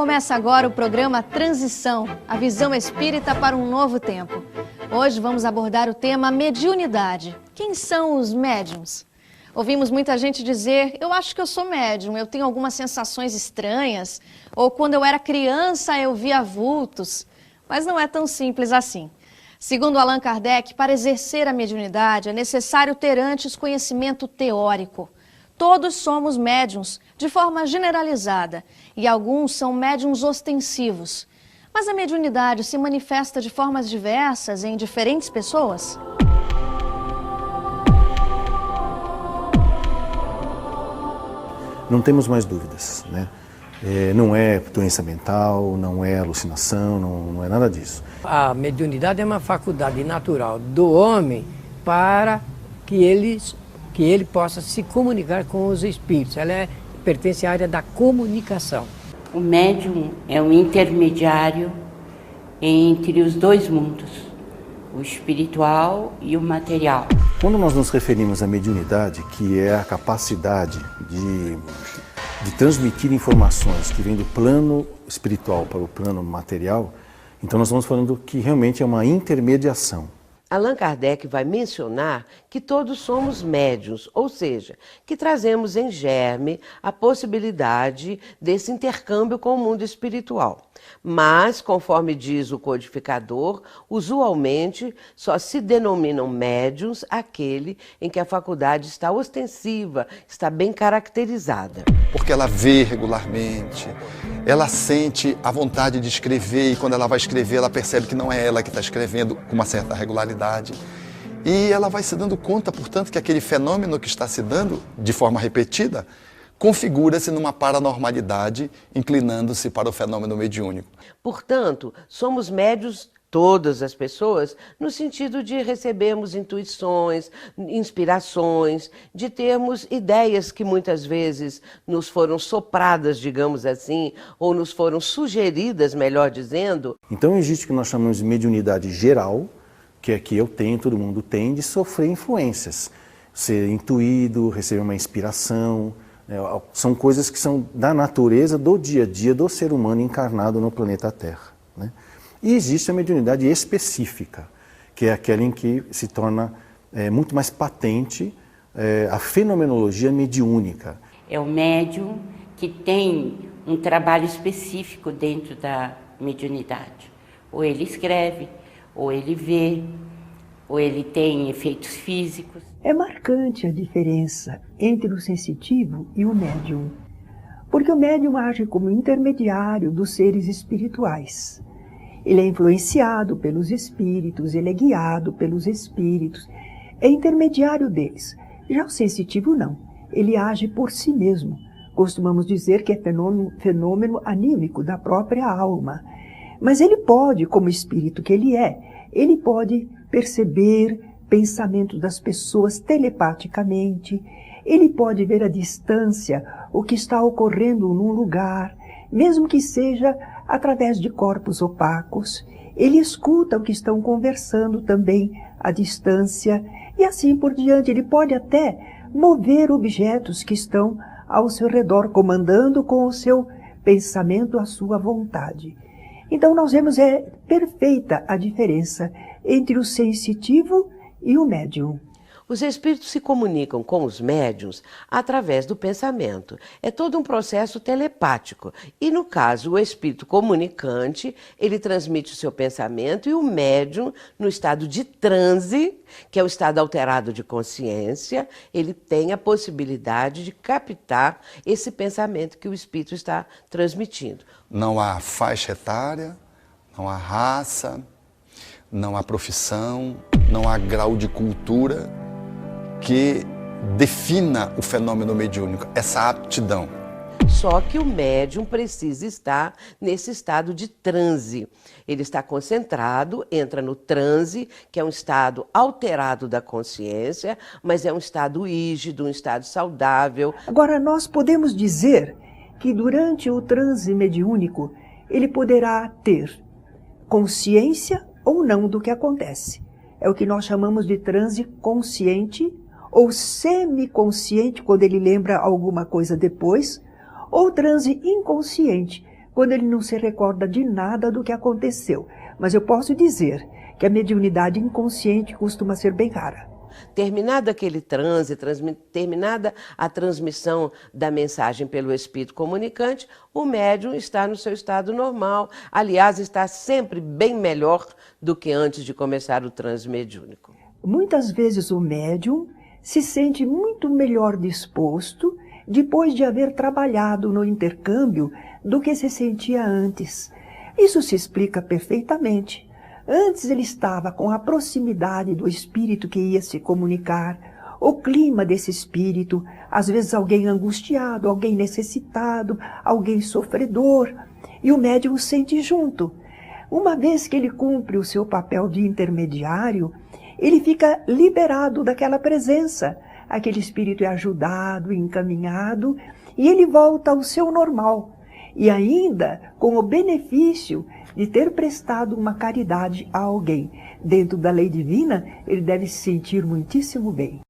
Começa agora o programa Transição, a visão espírita para um novo tempo. Hoje vamos abordar o tema mediunidade. Quem são os médiums? Ouvimos muita gente dizer, eu acho que eu sou médium, eu tenho algumas sensações estranhas, ou quando eu era criança eu via vultos, mas não é tão simples assim. Segundo Allan Kardec, para exercer a mediunidade é necessário ter antes conhecimento teórico. Todos somos médiuns, de forma generalizada, e alguns são médiuns ostensivos. Mas a mediunidade se manifesta de formas diversas em diferentes pessoas? Não temos mais dúvidas, né? Não é doença mental, não é alucinação, não é nada disso. A mediunidade é uma faculdade natural do homem para que ele possa se comunicar com os espíritos. Ela pertence à área da comunicação. O médium é um intermediário entre os dois mundos, o espiritual e o material. Quando nós nos referimos à mediunidade, que é a capacidade de transmitir informações que vêm do plano espiritual para o plano material, então nós estamos falando que realmente é uma intermediação. Allan Kardec vai mencionar que todos somos médiuns, ou seja, que trazemos em germe a possibilidade desse intercâmbio com o mundo espiritual. Mas, conforme diz o codificador, usualmente só se denominam médiuns aquele em que a faculdade está ostensiva, está bem caracterizada. Porque ela vê regularmente, ela sente a vontade de escrever e quando ela vai escrever ela percebe que não é ela que está escrevendo com uma certa regularidade. E ela vai se dando conta, portanto, que aquele fenômeno que está se dando de forma repetida configura-se numa paranormalidade, inclinando-se para o fenômeno mediúnico. Portanto, somos médiuns todas as pessoas, no sentido de recebermos intuições, inspirações, de termos ideias que muitas vezes nos foram sopradas, digamos assim, ou nos foram sugeridas, melhor dizendo. Então existe o que nós chamamos de mediunidade geral, que é que eu tenho, todo mundo tem, de sofrer influências, ser intuído, receber uma inspiração. São coisas que são da natureza, do dia a dia do ser humano encarnado no planeta Terra, né? E existe a mediunidade específica, que é aquela em que se torna muito mais patente a fenomenologia mediúnica. É o médium que tem um trabalho específico dentro da mediunidade. Ou ele escreve, ou ele vê, ou ele tem efeitos físicos. É marcante a diferença entre o sensitivo e o médium, porque o médium age como intermediário dos seres espirituais. Ele é influenciado pelos espíritos, ele é guiado pelos espíritos, é intermediário deles. Já o sensitivo não, ele age por si mesmo. Costumamos dizer que é fenômeno anímico da própria alma. Mas ele pode, como espírito que ele pode perceber pensamentos das pessoas telepaticamente, ele pode ver à distância o que está ocorrendo num lugar, mesmo que seja através de corpos opacos. Ele escuta o que estão conversando também à distância e assim por diante. Ele pode até mover objetos que estão ao seu redor, comandando com o seu pensamento a sua vontade. Então nós vemos perfeita a diferença entre o sensitivo e o médium. Os espíritos se comunicam com os médiuns através do pensamento. É todo um processo telepático. E no caso, o espírito comunicante, ele transmite o seu pensamento e o médium, no estado de transe, que é o estado alterado de consciência, ele tem a possibilidade de captar esse pensamento que o espírito está transmitindo. Não há faixa etária, não há raça, não há profissão, não há grau de cultura que defina o fenômeno mediúnico, essa aptidão. Só que o médium precisa estar nesse estado de transe. Ele está concentrado, entra no transe, que é um estado alterado da consciência, mas é um estado rígido, um estado saudável. Agora, nós podemos dizer que durante o transe mediúnico, ele poderá ter consciência ou não do que acontece. É o que nós chamamos de transe consciente ou semiconsciente, quando ele lembra alguma coisa depois, ou transe inconsciente, quando ele não se recorda de nada do que aconteceu. Mas eu posso dizer que a mediunidade inconsciente costuma ser bem rara. Terminado aquele transe, terminada a transmissão da mensagem pelo espírito comunicante, o médium está no seu estado normal. Aliás, está sempre bem melhor do que antes de começar o transe mediúnico. Muitas vezes o médium se sente muito melhor disposto depois de haver trabalhado no intercâmbio do que se sentia antes. Isso se explica perfeitamente. Antes ele estava com a proximidade do espírito que ia se comunicar, o clima desse espírito, às vezes alguém angustiado, alguém necessitado, alguém sofredor, e o médium o sente junto. Uma vez que ele cumpre o seu papel de intermediário, ele fica liberado daquela presença. Aquele espírito é ajudado, encaminhado, e ele volta ao seu normal. E ainda com o benefício de ter prestado uma caridade a alguém. Dentro da lei divina, ele deve se sentir muitíssimo bem.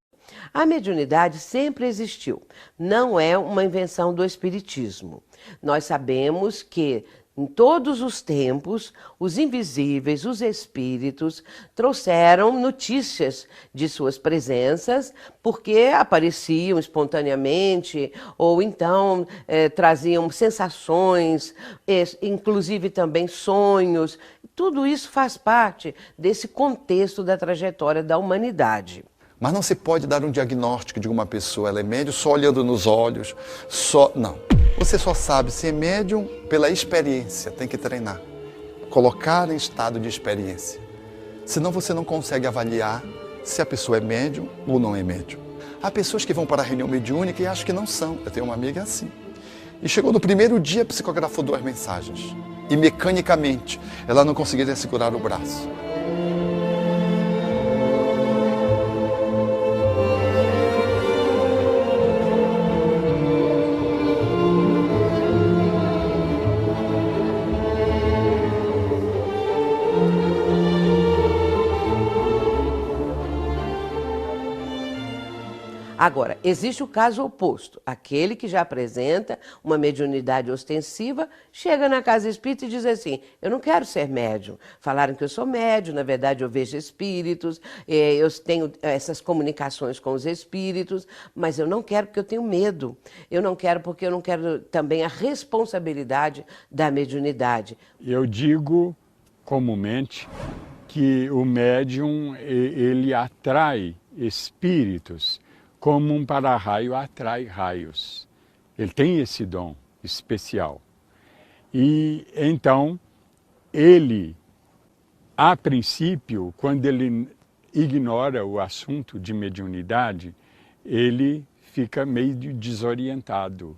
A mediunidade sempre existiu, não é uma invenção do espiritismo. Nós sabemos que em todos os tempos, os invisíveis, os espíritos, trouxeram notícias de suas presenças, porque apareciam espontaneamente, ou então traziam sensações, inclusive também sonhos. Tudo isso faz parte desse contexto da trajetória da humanidade. Mas não se pode dar um diagnóstico de uma pessoa, ela é médium só olhando nos olhos, não. Você só sabe se é médium pela experiência, tem que treinar. Colocar em estado de experiência. Senão você não consegue avaliar se a pessoa é médium ou não é médium. Há pessoas que vão para a reunião mediúnica e acham que não são. Eu tenho uma amiga assim. E chegou no primeiro dia, psicografou 2 mensagens. E mecanicamente, ela não conseguiria segurar o braço. Agora, existe o caso oposto. Aquele que já apresenta uma mediunidade ostensiva, chega na casa espírita e diz assim, eu não quero ser médium. Falaram que eu sou médium, na verdade eu vejo espíritos, eu tenho essas comunicações com os espíritos, mas eu não quero porque eu tenho medo. Eu não quero porque eu não quero também a responsabilidade da mediunidade. Eu digo comumente que o médium, ele atrai espíritos como um para-raio atrai raios. Ele tem esse dom especial. E então, ele, a princípio, quando ele ignora o assunto de mediunidade, ele fica meio desorientado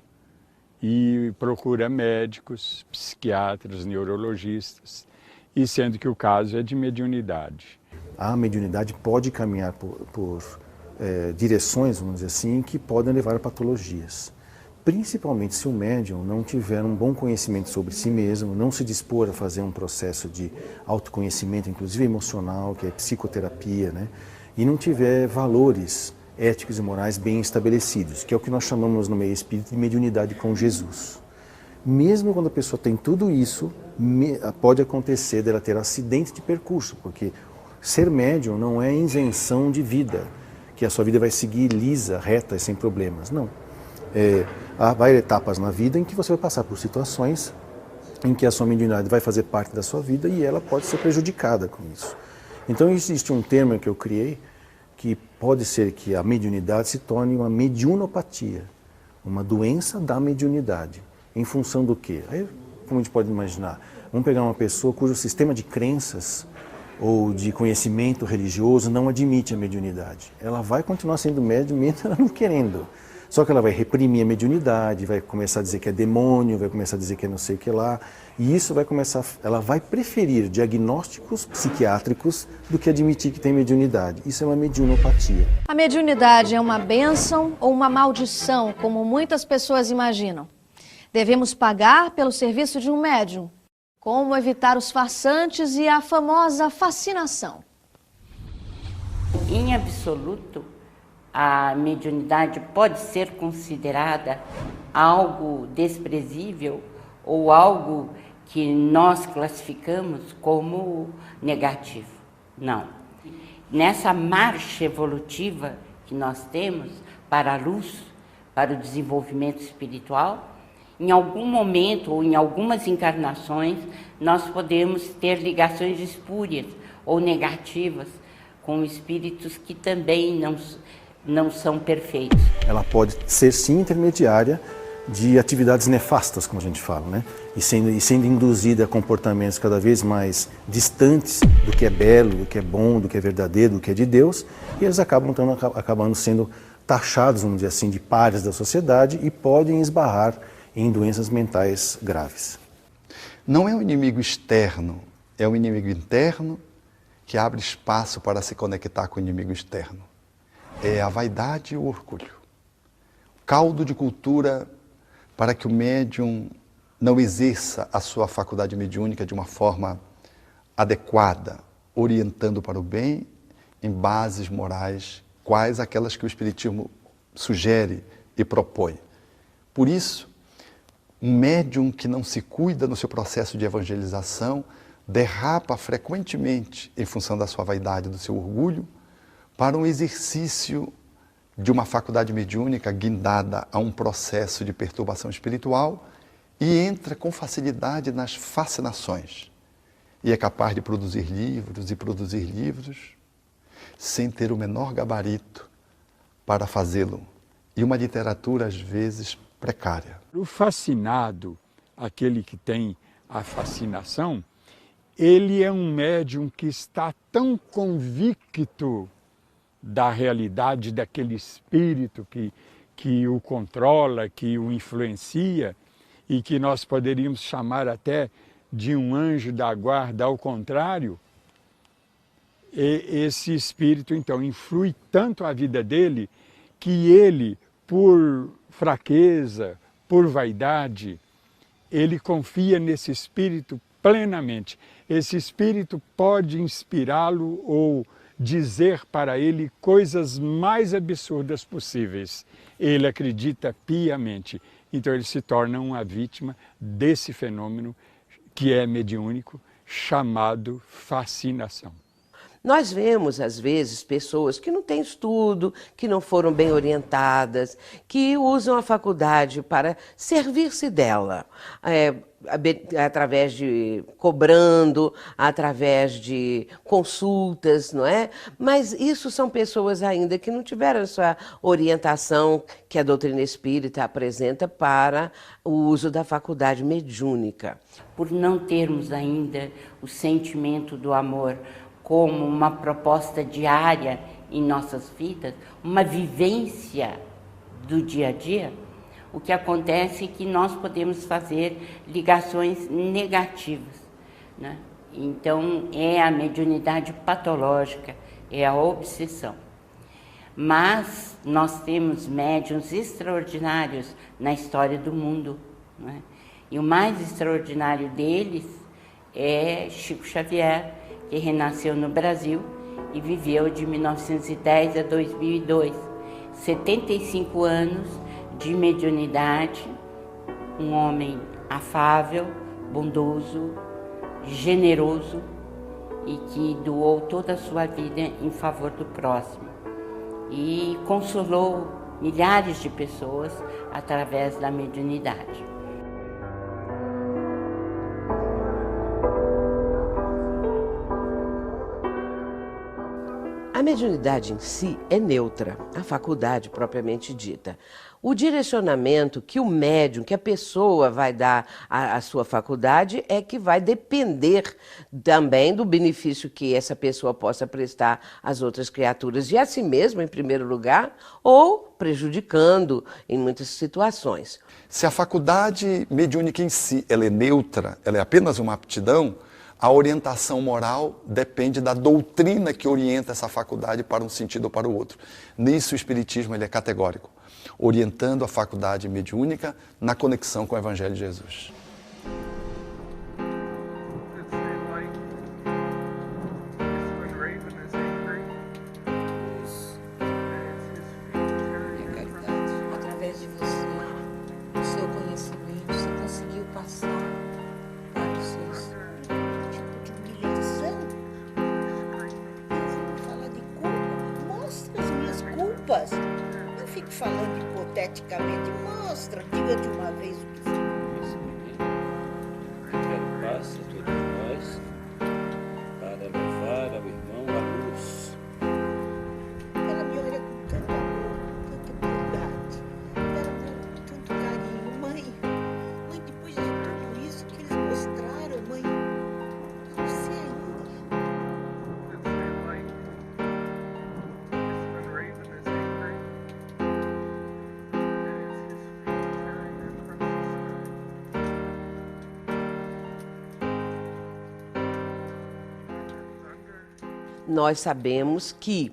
e procura médicos, psiquiatras, neurologistas, e sendo que o caso é de mediunidade. A mediunidade pode caminhar por direções, vamos dizer assim, que podem levar a patologias. Principalmente se o médium não tiver um bom conhecimento sobre si mesmo, não se dispor a fazer um processo de autoconhecimento, inclusive emocional, que é psicoterapia, né? E não tiver valores éticos e morais bem estabelecidos, que é o que nós chamamos no meio espírita de mediunidade com Jesus. Mesmo quando a pessoa tem tudo isso, pode acontecer dela ter acidente de percurso, porque ser médium não é invenção de vida, que a sua vida vai seguir lisa, reta e sem problemas. Não. Há várias etapas na vida em que você vai passar por situações em que a sua mediunidade vai fazer parte da sua vida e ela pode ser prejudicada com isso. Então existe um termo que eu criei que pode ser que a mediunidade se torne uma mediunopatia, uma doença da mediunidade. Em função do quê? Aí, como a gente pode imaginar, vamos pegar uma pessoa cujo sistema de crenças ou de conhecimento religioso não admite a mediunidade. Ela vai continuar sendo médium mesmo ela não querendo. Só que ela vai reprimir a mediunidade, vai começar a dizer que é demônio, vai começar a dizer que é não sei o que lá. E isso vai começar, ela vai preferir diagnósticos psiquiátricos do que admitir que tem mediunidade. Isso é uma mediunopatia. A mediunidade é uma bênção ou uma maldição, como muitas pessoas imaginam? Devemos pagar pelo serviço de um médium? Como evitar os farsantes e a famosa fascinação? Em absoluto, a mediunidade pode ser considerada algo desprezível ou algo que nós classificamos como negativo. Não. Nessa marcha evolutiva que nós temos para a luz, para o desenvolvimento espiritual, em algum momento ou em algumas encarnações, nós podemos ter ligações espúrias ou negativas com espíritos que também não são perfeitos. Ela pode ser sim intermediária de atividades nefastas, como a gente fala, né? E sendo induzida a comportamentos cada vez mais distantes do que é belo, do que é bom, do que é verdadeiro, do que é de Deus, e eles acabando sendo taxados, vamos dizer assim, de pares da sociedade e podem esbarrar em doenças mentais graves. Não é um inimigo externo, é um inimigo interno que abre espaço para se conectar com o inimigo externo. É a vaidade e o orgulho. Caldo de cultura para que o médium não exerça a sua faculdade mediúnica de uma forma adequada, orientando para o bem em bases morais, quais aquelas que o Espiritismo sugere e propõe. Por isso, um médium que não se cuida no seu processo de evangelização derrapa frequentemente, em função da sua vaidade, do seu orgulho, para um exercício de uma faculdade mediúnica guindada a um processo de perturbação espiritual e entra com facilidade nas fascinações. E é capaz de produzir livros sem ter o menor gabarito para fazê-lo. E uma literatura, às vezes, precária. O fascinado, aquele que tem a fascinação, ele é um médium que está tão convicto da realidade daquele espírito que o controla, que o influencia e que nós poderíamos chamar até de um anjo da guarda, ao contrário. E esse espírito, então, influi tanto a vida dele que ele, por fraqueza, por vaidade, ele confia nesse espírito plenamente. Esse espírito pode inspirá-lo ou dizer para ele coisas mais absurdas possíveis. Ele acredita piamente. Então ele se torna uma vítima desse fenômeno que é mediúnico, chamado fascinação. Nós vemos, às vezes, pessoas que não têm estudo, que não foram bem orientadas, que usam a faculdade para servir-se dela, através de cobrando, através de consultas, não é? Mas isso são pessoas ainda que não tiveram essa orientação que a doutrina espírita apresenta para o uso da faculdade mediúnica. Por não termos ainda o sentimento do amor como uma proposta diária em nossas vidas, uma vivência do dia a dia, o que acontece é que nós podemos fazer ligações negativas, né? Então, é a mediunidade patológica, é a obsessão. Mas nós temos médiuns extraordinários na história do mundo, né? E o mais extraordinário deles é Chico Xavier, que renasceu no Brasil e viveu de 1910 a 2002. 75 anos de mediunidade, um homem afável, bondoso, generoso e que doou toda a sua vida em favor do próximo. E consolou milhares de pessoas através da mediunidade. A mediunidade em si é neutra, a faculdade propriamente dita. O direcionamento que o médium, que a pessoa vai dar à sua faculdade é que vai depender também do benefício que essa pessoa possa prestar às outras criaturas e a si mesma, em primeiro lugar, ou prejudicando em muitas situações. Se a faculdade mediúnica em si ela é neutra, ela é apenas uma aptidão, a orientação moral depende da doutrina que orienta essa faculdade para um sentido ou para o outro. Nisso o Espiritismo ele é categórico, orientando a faculdade mediúnica na conexão com o Evangelho de Jesus. Através de você, do seu conhecimento, você conseguiu passar desculpas. Não fique falando hipoteticamente. Mostra, diga de uma vez o que você quero paz a todos nós, para levar ao irmão a luz. Ela me olha com tanto amor, tanta bondade. Ela me olha com tanto carinho. Mãe, depois de tudo isso que eles mostraram, mãe, você ainda... Nós sabemos que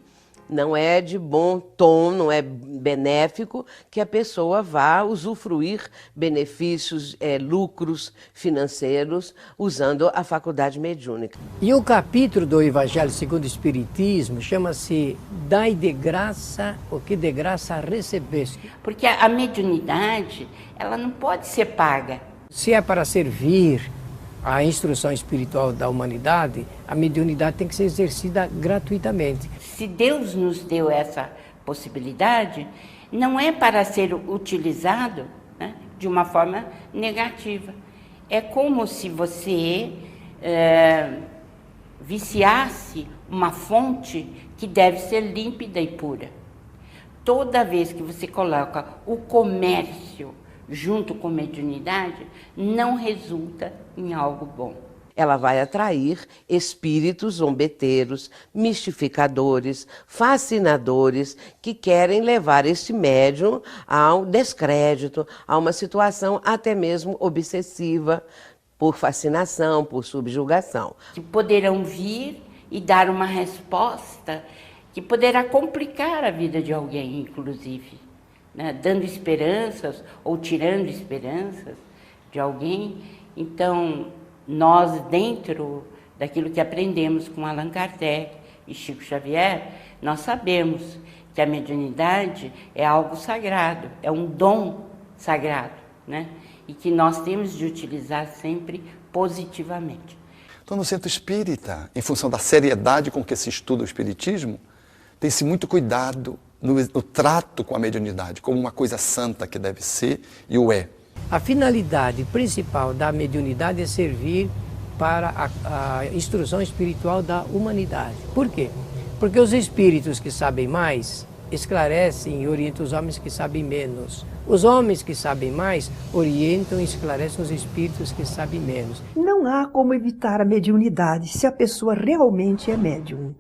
não é de bom tom, não é benéfico que a pessoa vá usufruir benefícios, lucros financeiros usando a faculdade mediúnica. E o capítulo do Evangelho segundo o Espiritismo chama-se Dai de graça o que de graça recebeste. Porque a mediunidade, ela não pode ser paga. Se é para servir a instrução espiritual da humanidade, a mediunidade tem que ser exercida gratuitamente. Se Deus nos deu essa possibilidade, não é para ser utilizado, né, de uma forma negativa. É como se você viciasse uma fonte que deve ser límpida e pura. Toda vez que você coloca o comércio junto com mediunidade, não resulta em algo bom. Ela vai atrair espíritos zombeteiros, mistificadores, fascinadores, que querem levar este médium ao descrédito, a uma situação até mesmo obsessiva, por fascinação, por subjugação. Que poderão vir e dar uma resposta que poderá complicar a vida de alguém, inclusive, né? Dando esperanças ou tirando esperanças de alguém. Então, nós, dentro daquilo que aprendemos com Allan Kardec e Chico Xavier, nós sabemos que a mediunidade é algo sagrado, é um dom sagrado, né? E que nós temos de utilizar sempre positivamente. Então, no centro espírita, em função da seriedade com que se estuda o espiritismo, tem-se muito cuidado no trato com a mediunidade, como uma coisa santa que deve ser e o é. A finalidade principal da mediunidade é servir para a instrução espiritual da humanidade. Por quê? Porque os espíritos que sabem mais esclarecem e orientam os homens que sabem menos. Os homens que sabem mais orientam e esclarecem os espíritos que sabem menos. Não há como evitar a mediunidade se a pessoa realmente é médium.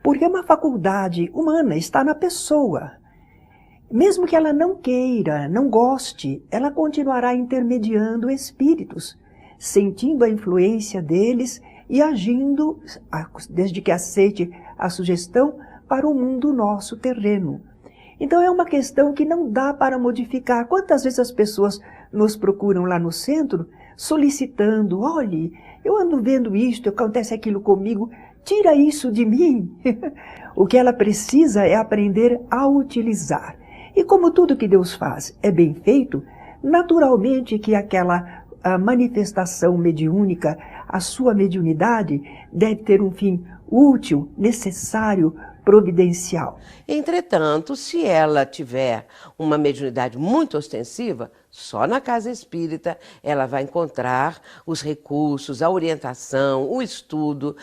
Porque uma faculdade humana está na pessoa. Mesmo que ela não queira, não goste, ela continuará intermediando espíritos, sentindo a influência deles e agindo, desde que aceite a sugestão, para o mundo nosso terreno. Então é uma questão que não dá para modificar. Quantas vezes as pessoas nos procuram lá no centro, solicitando, olhe, eu ando vendo isto, acontece aquilo comigo, tira isso de mim. O que ela precisa é aprender a utilizar. E como tudo que Deus faz é bem feito, naturalmente que aquela manifestação mediúnica, a sua mediunidade, deve ter um fim útil, necessário, providencial. Entretanto, se ela tiver uma mediunidade muito ostensiva, só na casa espírita ela vai encontrar os recursos, a orientação, o estudo,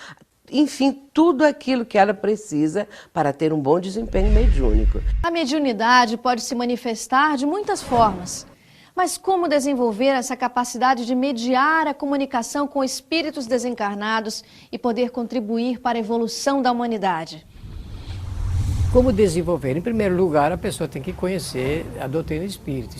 enfim, tudo aquilo que ela precisa para ter um bom desempenho mediúnico. A mediunidade pode se manifestar de muitas formas. Mas como desenvolver essa capacidade de mediar a comunicação com espíritos desencarnados e poder contribuir para a evolução da humanidade? Como desenvolver? Em primeiro lugar, a pessoa tem que conhecer a doutrina espírita.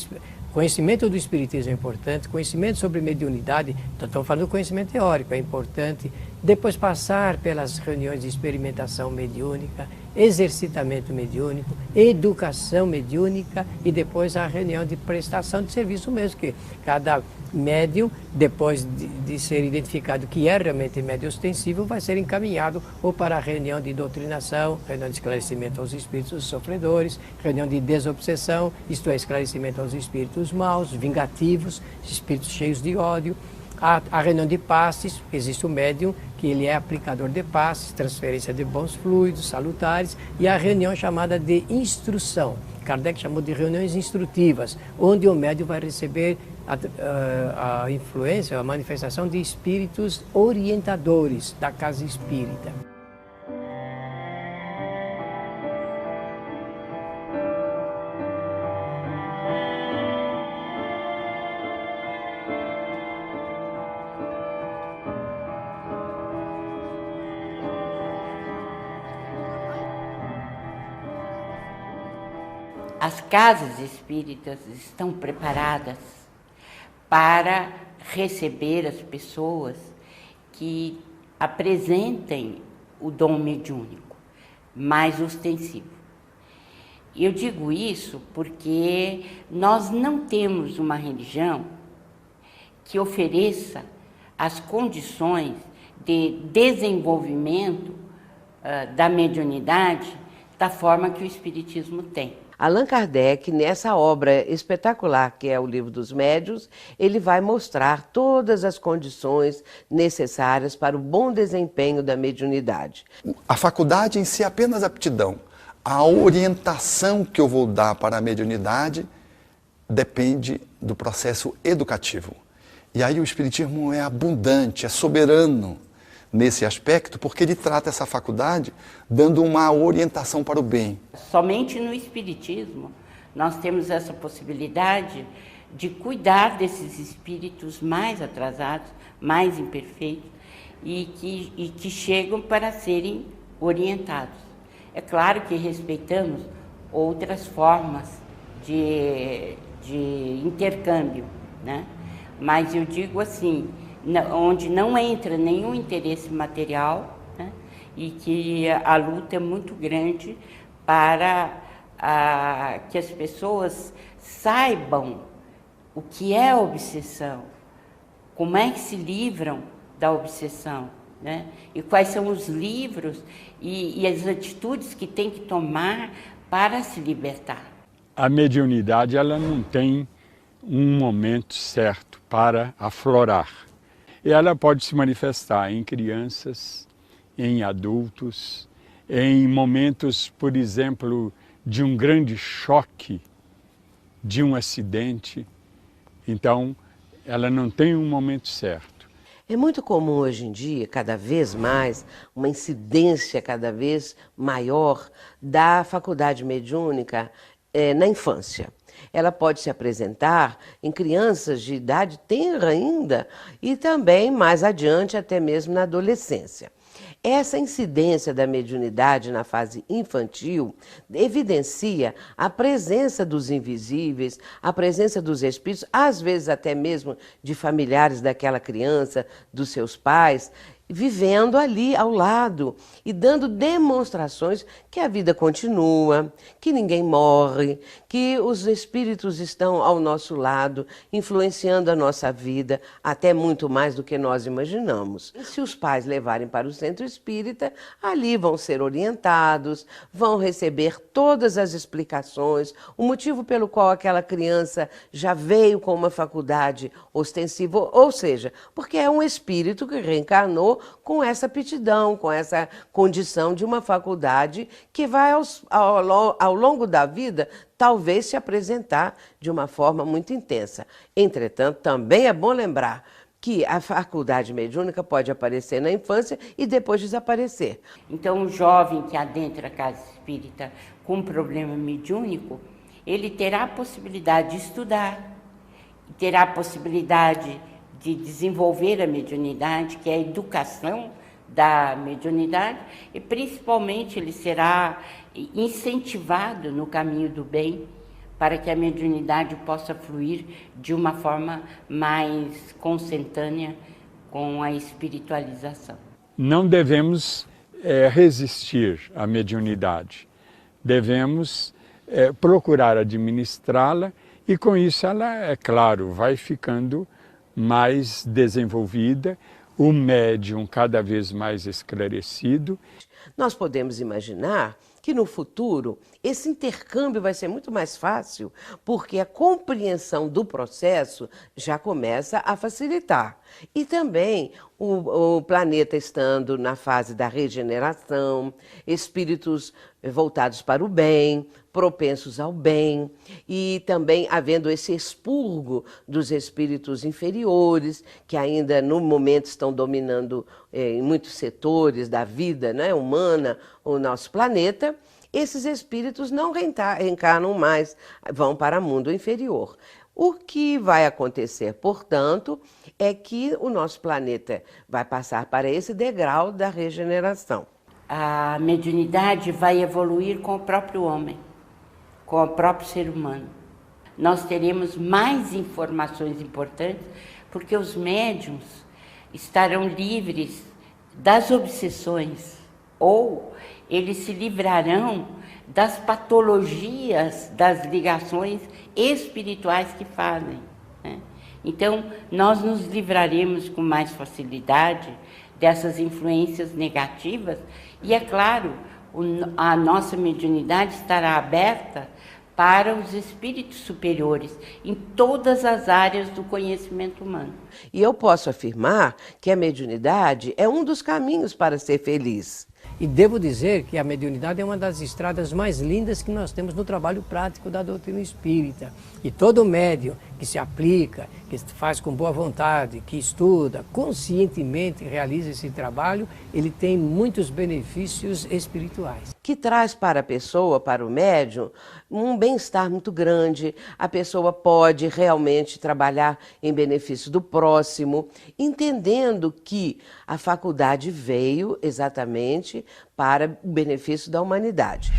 Conhecimento do espiritismo é importante, conhecimento sobre mediunidade, estamos falando do conhecimento teórico, é importante. Depois passar pelas reuniões de experimentação mediúnica, exercitamento mediúnico, educação mediúnica e depois a reunião de prestação de serviço mesmo, que cada médium, depois de ser identificado que é realmente médium ostensivo, vai ser encaminhado ou para a reunião de doutrinação, reunião de esclarecimento aos espíritos sofredores, reunião de desobsessão, isto é, esclarecimento aos espíritos maus, vingativos, espíritos cheios de ódio, A reunião de passes, existe o médium, que ele é aplicador de passes, transferência de bons fluidos salutares, e a reunião chamada de instrução. Kardec chamou de reuniões instrutivas, onde o médium vai receber a influência, a manifestação de espíritos orientadores da casa espírita. As casas espíritas estão preparadas para receber as pessoas que apresentem o dom mediúnico mais ostensivo. Eu digo isso porque nós não temos uma religião que ofereça as condições de desenvolvimento da mediunidade da forma que o Espiritismo tem. Allan Kardec, nessa obra espetacular que é o Livro dos Médiuns, ele vai mostrar todas as condições necessárias para o bom desempenho da mediunidade. A faculdade em si é apenas aptidão. A orientação que eu vou dar para a mediunidade depende do processo educativo. E aí o Espiritismo é abundante, é soberano nesse aspecto, porque ele trata essa faculdade dando uma orientação para o bem. Somente no Espiritismo nós temos essa possibilidade de cuidar desses espíritos mais atrasados, mais imperfeitos e que chegam para serem orientados. É claro que respeitamos outras formas de intercâmbio, né? Mas eu digo assim, onde não entra nenhum interesse material, né? E que a luta é muito grande para que as pessoas saibam o que é a obsessão, como é que se livram da obsessão, né? E quais são os livros e as atitudes que tem que tomar para se libertar. A mediunidade, ela não tem um momento certo para aflorar. Ela pode se manifestar em crianças, em adultos, em momentos, por exemplo, de um grande choque, de um acidente. Então, ela não tem um momento certo. É muito comum hoje em dia, cada vez mais, uma incidência cada vez maior da faculdade mediúnica na infância. Ela pode se apresentar em crianças de idade tenra ainda e também mais adiante, até mesmo na adolescência. Essa incidência da mediunidade na fase infantil evidencia a presença dos invisíveis, a presença dos espíritos, às vezes até mesmo de familiares daquela criança, dos seus pais, vivendo ali ao lado e dando demonstrações que a vida continua, que ninguém morre, que os espíritos estão ao nosso lado, influenciando a nossa vida, até muito mais do que nós imaginamos. E se os pais levarem para o centro espírita, ali vão ser orientados, vão receber todas as explicações, o motivo pelo qual aquela criança já veio com uma faculdade ostensiva, ou seja, porque é um espírito que reencarnou com essa aptidão, com essa condição de uma faculdade que vai ao longo da vida talvez se apresentar de uma forma muito intensa. Entretanto, também é bom lembrar que a faculdade mediúnica pode aparecer na infância e depois desaparecer. Então, o jovem que adentra a casa espírita com um problema mediúnico, ele terá a possibilidade de estudar, terá a possibilidade de desenvolver a mediunidade, que é a educação da mediunidade, e principalmente ele será incentivado no caminho do bem, para que a mediunidade possa fluir de uma forma mais consentânea com a espiritualização. Não devemos resistir à mediunidade, devemos procurar administrá-la e com isso ela, é claro, vai ficando mais desenvolvida, o médium cada vez mais esclarecido. Nós podemos imaginar que no futuro esse intercâmbio vai ser muito mais fácil, porque a compreensão do processo já começa a facilitar. E também o planeta estando na fase da regeneração, espíritos voltados para o bem, propensos ao bem, e também havendo esse expurgo dos espíritos inferiores, que ainda no momento estão dominando em muitos setores da vida, né, humana, o nosso planeta. Esses espíritos não reencarnam mais, vão para o mundo inferior. O que vai acontecer, portanto, é que o nosso planeta vai passar para esse degrau da regeneração. A mediunidade vai evoluir com o próprio homem, com o próprio ser humano. Nós teremos mais informações importantes, porque os médiuns estarão livres das obsessões, ou eles se livrarão das patologias, das ligações espirituais que fazem, né? Então, nós nos livraremos com mais facilidade dessas influências negativas e, é claro, a nossa mediunidade estará aberta para os espíritos superiores em todas as áreas do conhecimento humano. E eu posso afirmar que a mediunidade é um dos caminhos para ser feliz. E devo dizer que a mediunidade é uma das estradas mais lindas que nós temos no trabalho prático da doutrina espírita. E todo médium que se aplica, que faz com boa vontade, que estuda, conscientemente realiza esse trabalho, ele tem muitos benefícios espirituais. Que traz para a pessoa, para o médium, um bem-estar muito grande. A pessoa pode realmente trabalhar em benefício do próximo, entendendo que a faculdade veio exatamente para o benefício da humanidade.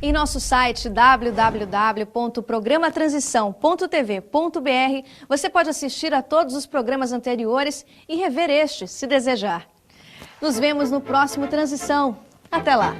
Em nosso site www.programatransição.tv.br você pode assistir a todos os programas anteriores e rever este, se desejar. Nos vemos no próximo Transição. Até lá!